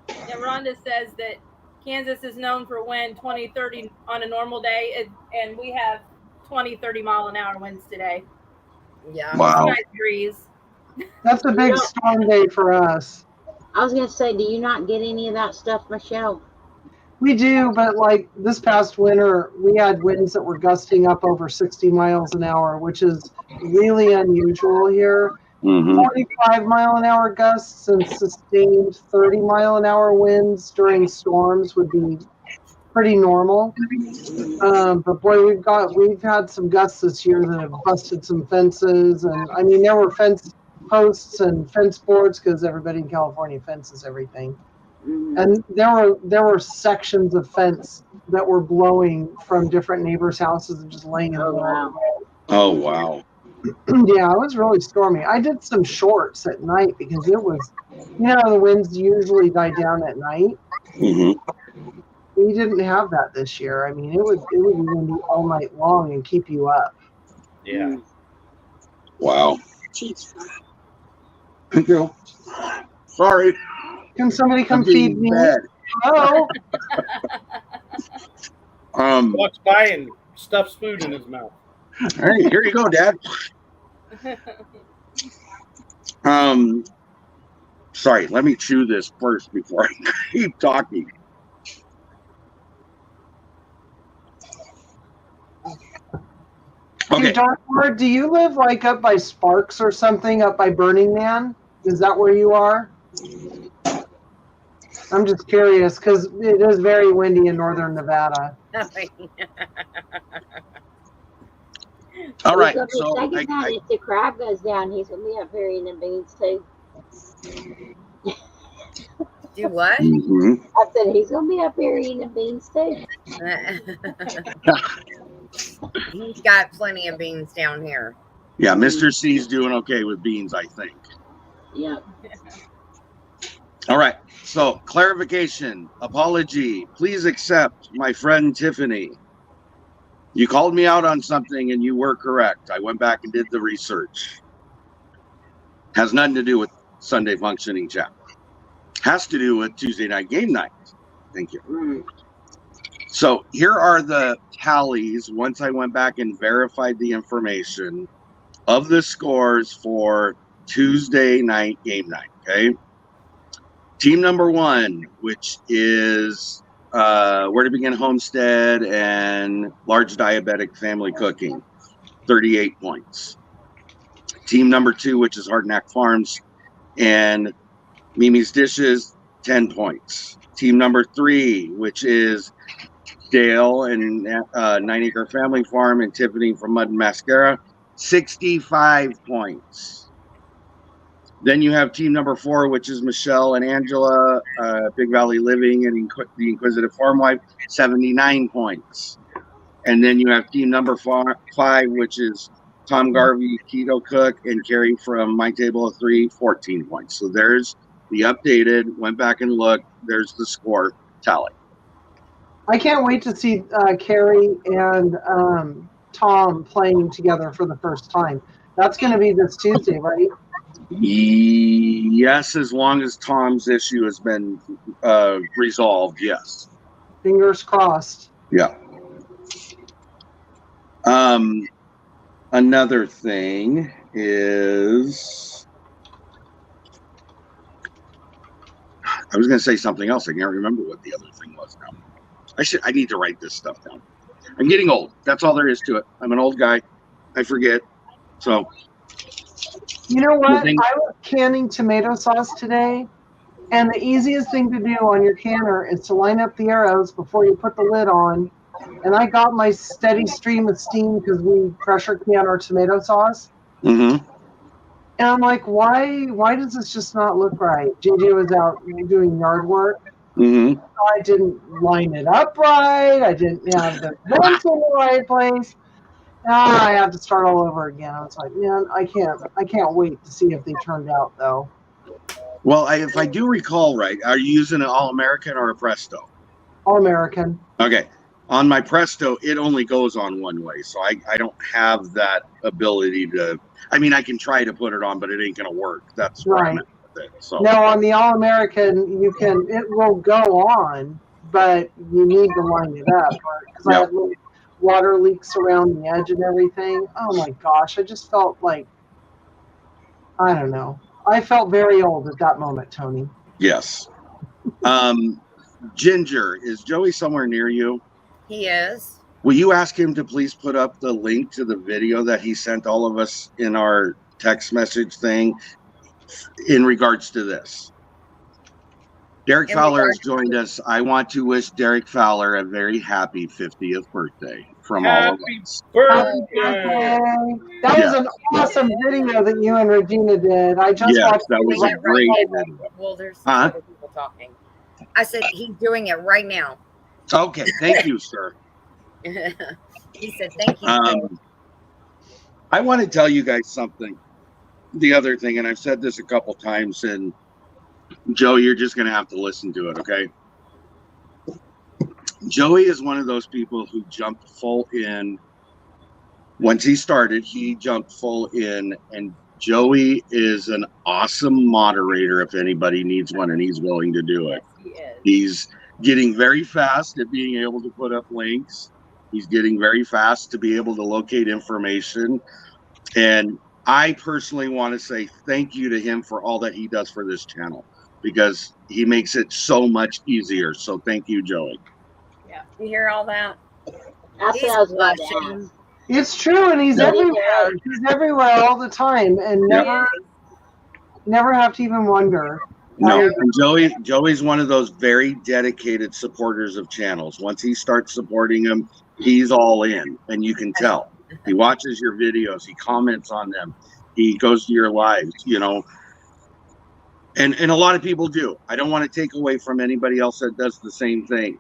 And Rhonda says that Kansas is known for wind 20, 30 on a normal day, and we have 20, 30 mile an hour winds today. Yeah. Wow. 9 degrees. That's a big storm day for us. I was gonna say, do you not get any of that stuff, Michelle? We do, but like this past winter, we had winds that were gusting up over 60 miles an hour, which is really unusual here. Mm-hmm. 45 mile an hour gusts and sustained 30 mile an hour winds during storms would be pretty normal. But boy, we've had some gusts this year that have busted some fences, and I mean there were fence posts and fence boards because everybody in California fences everything. And there were sections of fence that were blowing from different neighbors' houses and just laying in the Oh, road. wow. Oh, wow. Yeah, it was really stormy. I did some shorts at night because it was, the winds usually die down at night. Mm-hmm. We didn't have that this year. I mean, it would even be all night long and keep you up. Yeah. Wow. Thank you. Sorry. Can somebody come I'm being feed me? fed. Oh, Walks by and stuffs food in his mouth. Hey, here you go, Dad. Sorry, let me chew this first before I keep talking. Hey, Okay. Darkwood, do you live like up by Sparks or something, up by Burning Man? Is that where you are? I'm just curious because it is very windy in northern Nevada. All right. He's gonna be So second time if the crab goes down, he's gonna be up here eating the beans too. Do what? Mhm. I said he's gonna be up here eating the beans too. He's got plenty of beans down here. Yeah, Mr. C's doing okay with beans, I think. Yeah. All right. So clarification, apology. Please accept my friend Tiffany. You called me out on something and you were correct. I went back and did the research. Has nothing to do with Sunday functioning chat. Has to do with Tuesday night game night. Thank you. Mm. So here are the tallies once I went back and verified the information of the scores for Tuesday night game night. Okay. Team number 1, which is Where to Begin Homestead and Large Diabetic Family Cooking, 38 points. Team number 2, which is Hard Knack Farms and Mimi's Dishes, 10 points. Team number 3, which is Dale and 9 Acre Family Farm and Tiffany from Mud and Mascara, 65 points. Then you have team number 4, which is Michelle and Angela, Big Valley Living and the Inquisitive Farm Wife, 79 points. And then you have team number 5, which is Tom Garvey, Keto Cook, and Carrie from My Table of 3, 14 points. So there's the updated, went back and looked, there's the score tally. I can't wait to see Carrie and Tom playing together for the first time. That's going to be this Tuesday, right? Yes, as long as Tom's issue has been resolved, yes. Fingers crossed. Yeah. Another thing is, I was going to say something else. I can't remember what the other thing was now. I need to write this stuff down. I'm getting old. That's all there is to it. I'm an old guy. I forget. So, you know what? I was canning tomato sauce today, and the easiest thing to do on your canner is to line up the arrows before you put the lid on. And I got my steady stream of steam because we pressure can our tomato sauce. Mm-hmm. And I'm like, why does this just not look right? JJ was out doing yard work. Mm-hmm. I didn't line it up right. I didn't have the vents in the right place. Now I have to start all over again. I was like, man, I can't wait to see if they turned out though. Well, if I do recall right, are you using an All-American or a Presto? All-American. Okay. On my Presto, it only goes on one way, so I don't have that ability to. I mean, I can try to put it on, but it ain't gonna work. That's where I'm at with it. So. No, on the All-American, it will go on, but you need to line it up because I have little water leaks around the edge and everything. Oh my gosh, I just felt like, I don't know. I felt very old at that moment, Tony. Yes. Ginger, is Joey somewhere near you? He is. Will you ask him to please put up the link to the video that he sent all of us in our text message thing in regards to this? Derek Fowler has joined us. I want to wish Derek Fowler a very happy 50th birthday from all of us. Happy birthday. That was an awesome video that you and Regina did. I just watched that was a great video. Well, there's other people talking. I said he's doing it right now. Okay, thank you, sir. He said thank you. I want to tell you guys something. The other thing, and I've said this a couple times, and Joe, you're just going to have to listen to it, okay? Joey is one of those people who jumped full in. Once he started, he jumped full in, and Joey is an awesome moderator if anybody needs one, and he's willing to do it. He's getting very fast at being able to put up links. He's getting very fast to be able to locate information. And I personally want to say thank you to him for all that he does for this channel, because he makes it so much easier. So thank you, Joey. Yeah, you hear all that? That's what I was about to ask. It's true, and he's everywhere. He's everywhere all the time, and never have to even wonder. No, and Joey's one of those very dedicated supporters of channels. Once he starts supporting them, he's all in, and you can tell. He watches your videos, he comments on them, he goes to your lives, you know. And a lot of people do. I don't want to take away from anybody else that does the same thing.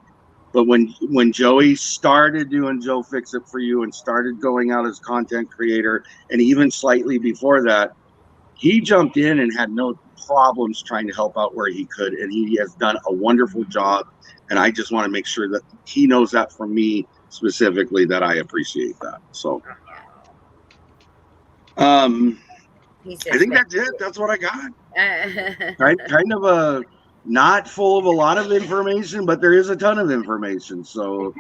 But when Joey started doing Joe Fix It For You and started going out as content creator, and even slightly before that, he jumped in and had no problems trying to help out where he could, and he has done a wonderful job. And I just want to make sure that he knows that from me specifically, that I appreciate that. So I think that's it. That's what I got. Kind of a not full of a lot of information, but there is a ton of information. So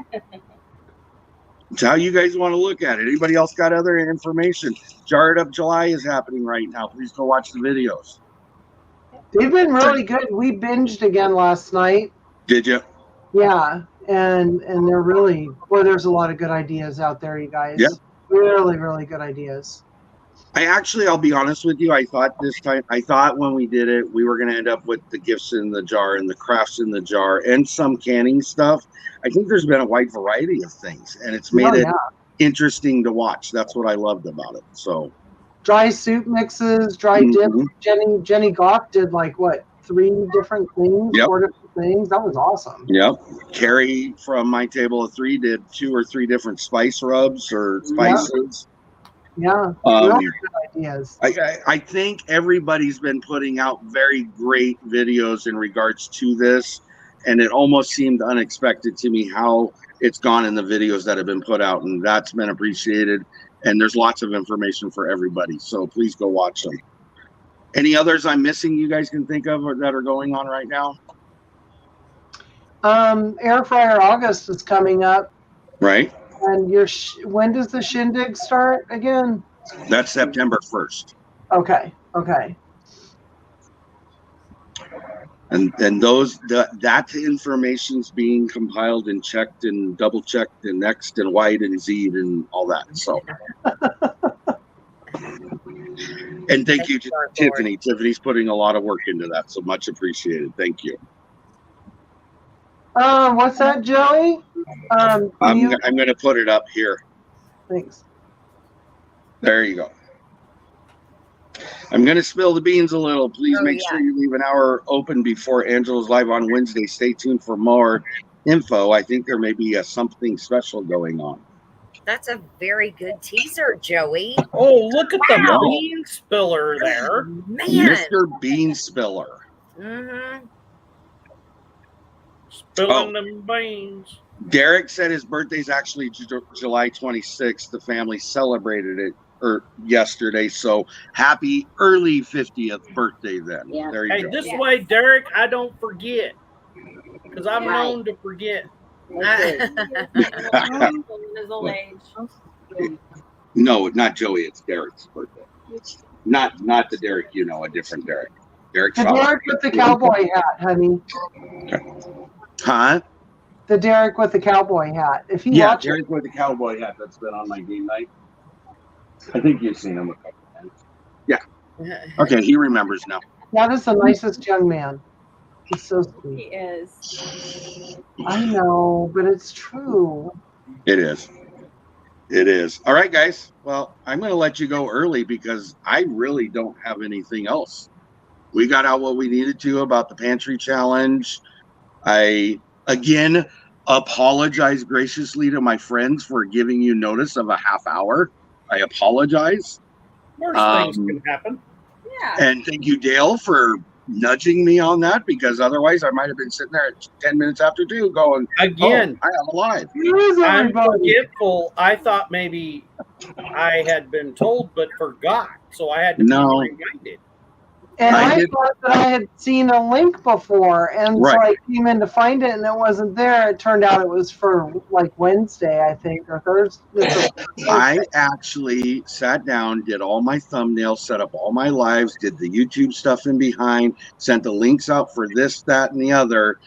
it's how you guys want to look at it. Anybody else got other information? Jar It Up July is happening right now. Please go watch the videos. They've been really good. We binged again last night. Did you? Yeah, and they're really, boy, there's a lot of good ideas out there, you guys. Yeah. Really, really good ideas. I'll be honest with you. I thought when we did it, we were going to end up with the gifts in the jar and the crafts in the jar and some canning stuff. I think there's been a wide variety of things, and it's made it interesting to watch. That's what I loved about it. So, dry soup mixes, dry dip. Jenny Goff did like what, 3 different things, 4 different things. That was awesome. Yep. Carrie from My Table of 3 did 2 or 3 different spice rubs or spices. Yeah, really good ideas. I think everybody's been putting out very great videos in regards to this, and it almost seemed unexpected to me how it's gone in the videos that have been put out, and that's been appreciated. And there's lots of information for everybody, so please go watch them. Any others I'm missing you guys can think of or that are going on right now? Air Fryer August is coming up. Right. And when does the shindig start again? That's September 1st. Okay. And that information's being compiled and checked and double checked and X'd and Y'd and Z'd and all that. So, and thank you to Tiffany. Tiffany's putting a lot of work into that, so much appreciated. Thank you. What's that, Joey? I'm going to put it up here. Thanks. There you go. I'm going to spill the beans a little. Please make sure you leave an hour open before Angela's live on Wednesday. Stay tuned for more info. I think there may be something special going on. That's a very good teaser, Joey. Oh, look at the bean spiller there. Man. Mr. Bean Spiller. Mm-hmm. Spilling them beans. Derek said his birthday's actually July 26th. The family celebrated it yesterday. So happy early 50th birthday then. Yeah. There you go. This way, Derek, I don't forget. Because I'm known to forget. In his old age. No, not Joey. It's Derek's birthday. Not the Derek, a different Derek. Derek with the cowboy hat, honey. Huh? The Derek with the cowboy hat. If you watch Derek with the cowboy hat that's been on my game night. I think you've seen him a couple times. Yeah. Okay, he remembers now. That is the nicest young man. He's so sweet. He is. I know, but it's true. It is. It is. All right, guys. Well, I'm going to let you go early because I really don't have anything else. We got out what we needed to about the pantry challenge. I, again, apologize graciously to my friends for giving you notice of a half hour. I apologize. Worse things can happen. Yeah. And thank you, Dale, for nudging me on that because otherwise I might have been sitting there at 10 minutes after 2 going, again, I am alive. I'm forgetful. I thought maybe I had been told but forgot. So I had to be reminded. And I thought that I had seen a link before, and so I came in to find it, and it wasn't there. It turned out it was for like Wednesday, I think, or Thursday. I actually sat down, did all my thumbnails, set up all my lives, did the YouTube stuff in behind, sent the links out for this, that, and the other,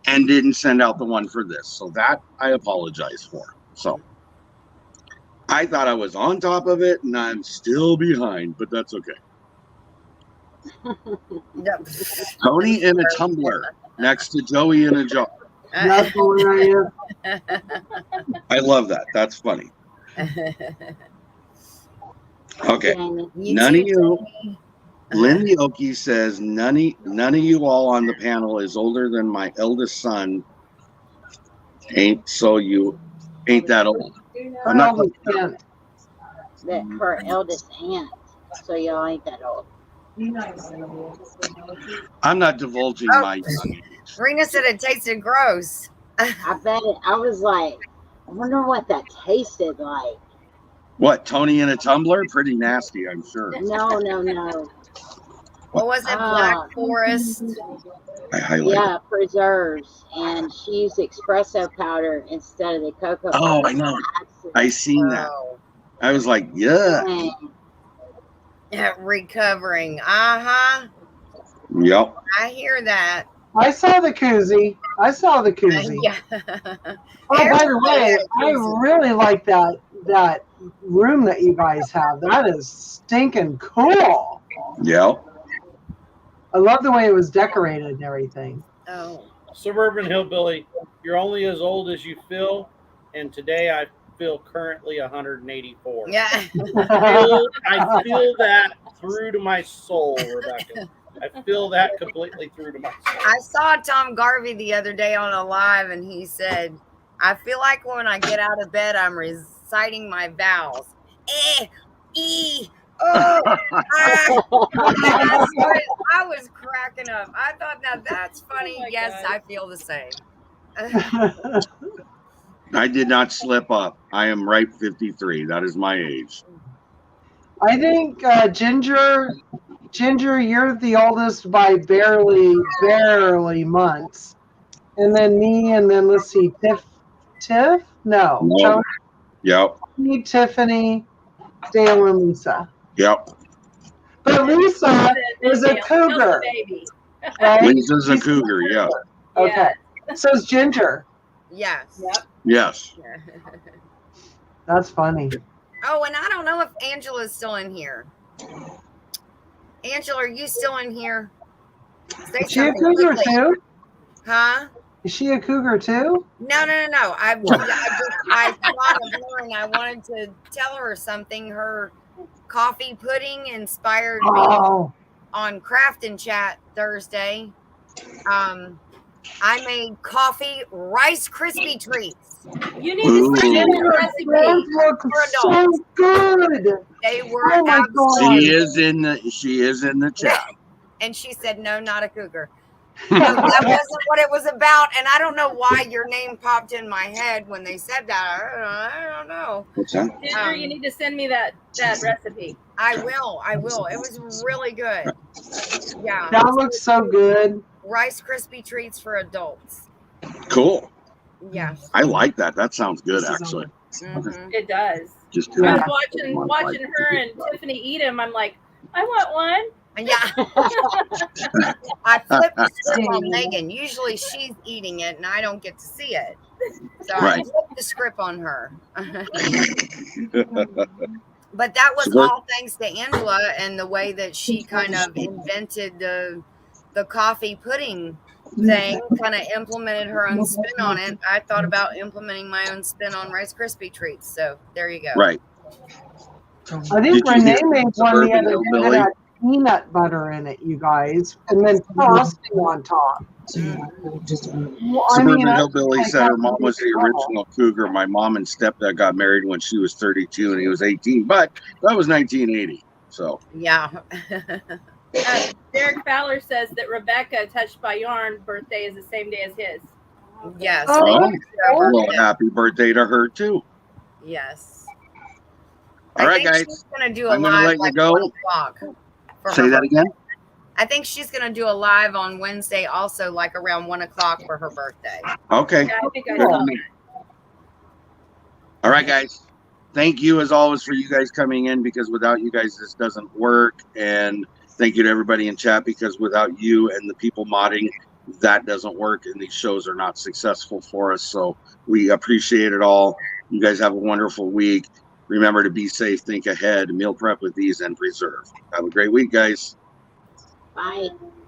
and didn't send out the one for this. So that I apologize for. So I thought I was on top of it, and I'm still behind, but that's okay. Tony in a tumbler next to Joey in a jar. That's hilarious. I love that. That's funny. Okay. None of you. Lynn Yoki says none of you all on the panel is older than my eldest son. Ain't that old? I'm not that her eldest aunt. So y'all ain't that old. I'm not divulging my young age. Rena said it tasted gross. I bet it. I was like, I wonder what that tasted like. What, Tony in a tumbler? Pretty nasty, I'm sure. No. What was it? Black Forest? Yeah, preserves. And she used espresso powder instead of the cocoa powder. Oh, I know. I seen that. I was like, yeah. Yeah, recovering. Uh-huh. Yep. I hear that. I saw the koozie. Yeah. Oh, by the Everybody way, had a I koozie. really like that room that you guys have. That is stinking cool. Yep. I love the way it was decorated and everything. Oh. Suburban Hillbilly, you're only as old as you feel, and today I feel currently 184. Yeah. I feel that through to my soul, Rebecca. I feel that completely through to my soul. I saw Tom Garvey the other day on a live, and he said, I feel like when I get out of bed, I'm reciting my vows. Eh, e, oh, ah. I was cracking up. I thought, now that's funny. Oh my Yes, God. I feel the same. I did not slip up. I am right 53. That is my age. I think Ginger, you're the oldest by barely months, and then me, and then let's see, Tiff, no, No. Yep. Tony, Tiffany, Dale, and Lisa. Yep. But Lisa is a Dale, cougar, baby. right? Lisa's a cougar. Yeah. Okay. So is Ginger. Yes. Yep. Yes. That's funny. Oh, and I don't know if Angela's still in here. Angela, are you still in here? Say Is she a something cougar quickly. too? Huh? Is she a cougar too? No. I thought of her and I wanted to tell her something. Her coffee pudding inspired me Oh, on Craft and Chat Thursday. I made coffee Rice Krispie treats. You need to send me Ooh. that recipe. those look so good. They were Oh my absolutely, She is in the chat. and she said, no, not a cougar. No, that wasn't what it was about. And I don't know why your name popped in my head when they said that. I don't know. What's that? Ginger, you need to send me that recipe. I will. It was really good. Yeah. That looks so good. Rice Krispie treats for adults. Cool. Yes. I like that. That sounds good, actually. Mhm. It does. Just I was watching her and Tiffany eat them. I'm like, I want one. Yeah. I flipped the script on Megan. Usually she's eating it and I don't get to see it. So I Right. flipped the script on her. But that was So all thanks to Angela and the way that she kind of invented the coffee pudding thing, kind of implemented her own spin on it. I thought about implementing my own spin on Rice Krispie treats. So there you go. Right. I think Did you Renee hear made one the Suburban other day Hillbilly? that had peanut butter in it, you guys, and then frosting on top. Well, Suburban I Hillbilly like said her that mom was the original cougar. My mom and stepdad got married when she was 32 and he was 18, but that was 1980. So Yeah. Derek Fowler says that Rebecca, Touched by Yarn, birthday is the same day as his. Yes. Oh, thank you for her well, birthday. happy birthday to her too. Yes. All right, I think guys. she's gonna do a I'm gonna live let you like go. 1 o'clock. for Say her that birthday. again. I think she's gonna do a live on Wednesday, also like around 1 o'clock for her birthday. Okay. Yeah, I think I Good saw for me. All right, guys. Thank you as always for you guys coming in, because without you guys this doesn't work. And thank you to everybody in chat, because without you and the people modding, that doesn't work and these shows are not successful for us. So we appreciate it all. You guys have a wonderful week. Remember to be safe, think ahead, meal prep with these, and preserve. Have a great week, guys. Bye.